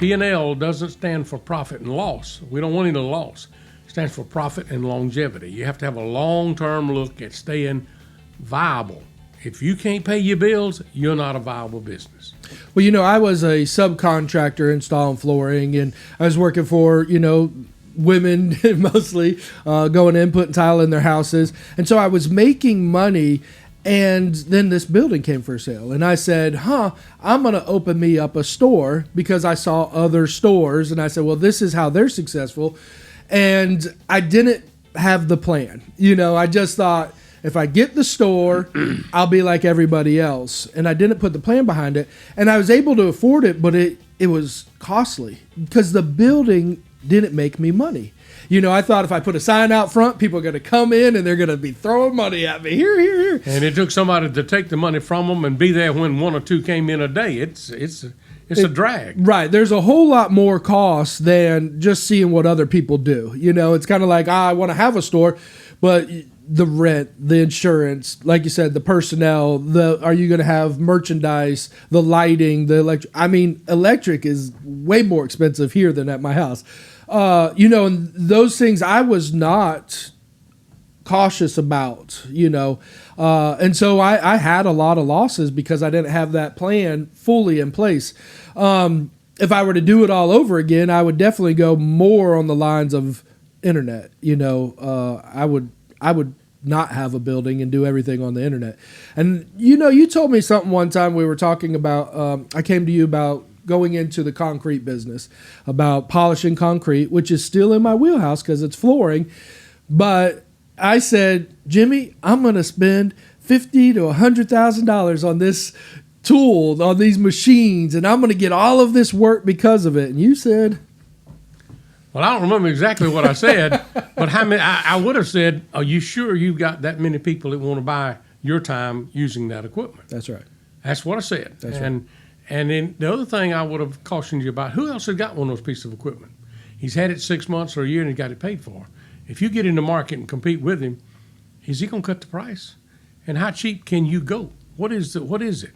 P&L doesn't stand for profit and loss. We don't want any loss. It stands for profit and longevity. You have to have a long-term look at staying viable. If you can't pay your bills, you're not a viable business. Well, I was a subcontractor installing flooring, and I was working for, women mostly, going in, putting tile in their houses. And so I was making money, and then this building came for sale. And I said, I'm going to open me up a store because I saw other stores. And I said, well, this is how they're successful. And I didn't have the plan. I just thought, if I get the store, I'll be like everybody else. And I didn't put the plan behind it. And I was able to afford it, but it was costly because the building didn't make me money. I thought if I put a sign out front, people are going to come in and they're going to be throwing money at me. Here, here, here. And it took somebody to take the money from them and be there when one or two came in a day. It's a drag. Right. There's a whole lot more cost than just seeing what other people do. It's kind of like, I want to have a store, but the rent, the insurance, like you said, the personnel, are you going to have merchandise, the lighting, the electric? I mean, electric is way more expensive here than at my house. And those things I was not cautious about, and so I had a lot of losses because I didn't have that plan fully in place. If I were to do it all over again, I would definitely go more on the lines of internet. I would not have a building and do everything on the internet. And, you told me something one time we were talking about, I came to you about going into the concrete business, about polishing concrete, which is still in my wheelhouse because it's flooring. But I said, Jimmy, I'm going to spend $50,000 to $100,000 on this tool, on these machines, and I'm going to get all of this work because of it. And you said... Well, I don't remember exactly what I said, but I would have said, are you sure you've got that many people that want to buy your time using that equipment? That's right. That's what I said. That's right. And then the other thing I would have cautioned you about, who else has got one of those pieces of equipment? He's had it 6 months or a year and he got it paid for. If you get in the market and compete with him, is he going to cut the price? And how cheap can you go? What is it?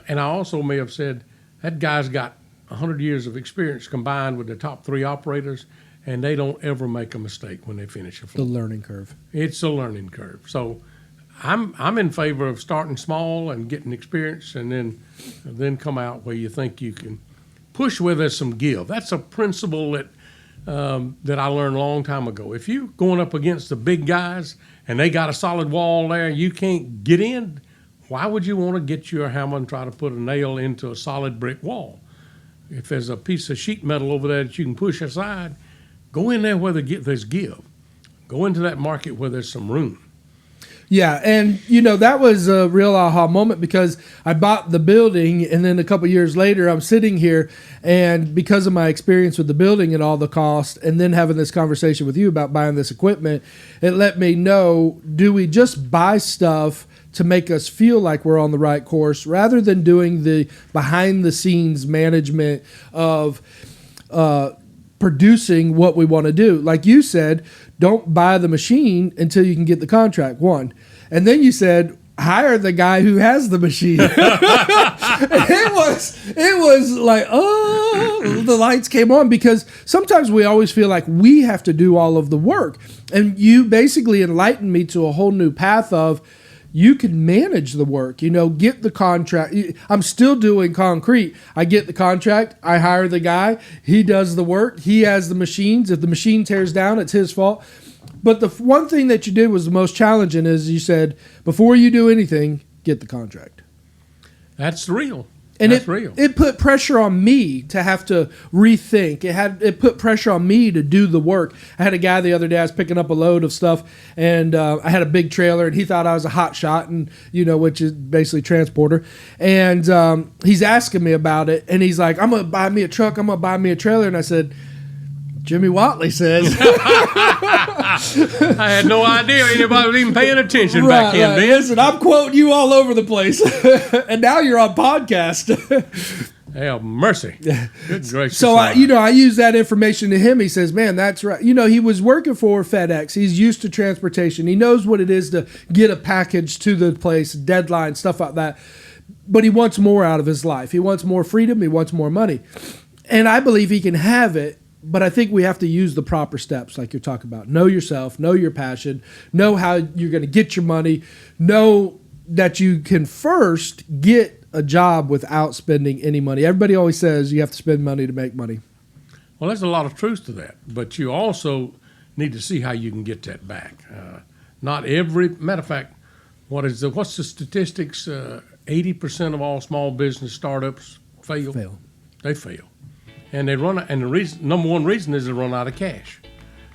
And I also may have said, that guy's got 100 years of experience combined with the top 3 operators, and they don't ever make a mistake when they finish a floor. The learning curve. It's a learning curve. So I'm in favor of starting small and getting experience, and then come out where you think you can push where there's some give. That's a principle that I learned a long time ago. If you're going up against the big guys and they got a solid wall there, you can't get in, why would you want to get your hammer and try to put a nail into a solid brick wall? If there's a piece of sheet metal over there that you can push aside, go in there where there's give. Go into that market where there's some room. Yeah, and that was a real aha moment because I bought the building, and then a couple years later I'm sitting here, and because of my experience with the building and all the cost, and then having this conversation with you about buying this equipment, it let me know, do we just buy stuff to make us feel like we're on the right course rather than doing the behind the scenes management of producing what we want to do? Like you said, don't buy the machine until you can get the contract, one. And then you said, hire the guy who has the machine. It was like, oh, the lights came on, because sometimes we always feel like we have to do all of the work. And you basically enlightened me to a whole new path of, you can manage the work, get the contract. I'm still doing concrete. I get the contract. I hire the guy. He does the work. He has the machines. If the machine tears down, it's his fault. But the one thing that you did was the most challenging is you said, before you do anything, get the contract. That's real. And That's real. It put pressure on me to have to rethink. It put pressure on me to do the work. I had a guy the other day, I was picking up a load of stuff, and I had a big trailer, and he thought I was a hot shot, and which is basically transporter. And he's asking me about it, and he's like, I'm going to buy me a truck, I'm going to buy me a trailer. And I said, Jimmy Watley says. I had no idea anybody was even paying attention back then. Right. Listen, I'm quoting you all over the place. And now you're on podcast. Hell, mercy. Good gracious. So, I use that information to him. He says, man, that's right. He was working for FedEx. He's used to transportation. He knows what it is to get a package to the place, deadline, stuff like that. But he wants more out of his life. He wants more freedom. He wants more money. And I believe he can have it, but I think we have to use the proper steps, like you're talking about. Know yourself, know your passion, know how you're going to get your money, know that you can first get a job without spending any money. Everybody always says you have to spend money to make money. Well, there's a lot of truth to that, but you also need to see how you can get that back. Not every matter of fact. What's the statistics? 80% of all small business startups fail. They fail, and they run. And the reason, number one reason, is they run out of cash.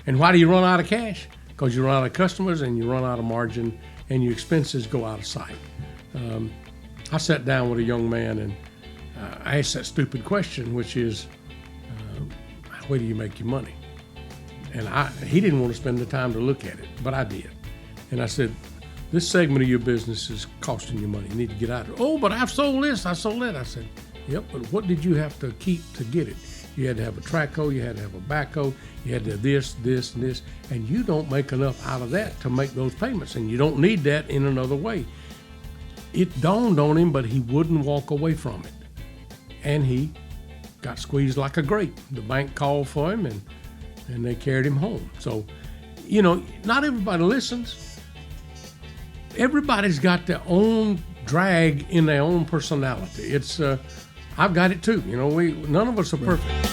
And why do you run out of cash? Because you run out of customers, and you run out of margin, and your expenses go out of sight. I sat down with a young man, and I asked that stupid question, which is, where do you make your money? And he didn't want to spend the time to look at it, but I did. And I said, this segment of your business is costing you money. You need to get out of it. Oh, but I've sold this, I sold that. I said, yep, but what did you have to keep to get it? You had to have a track hoe, you had to have a backhoe, you had to have this, this, and this, and you don't make enough out of that to make those payments, and you don't need that in another way. It dawned on him, but he wouldn't walk away from it. And he got squeezed like a grape. The bank called for him, and they carried him home. So, not everybody listens. Everybody's got their own drag in their own personality. It's I've got it too. None of us are perfect.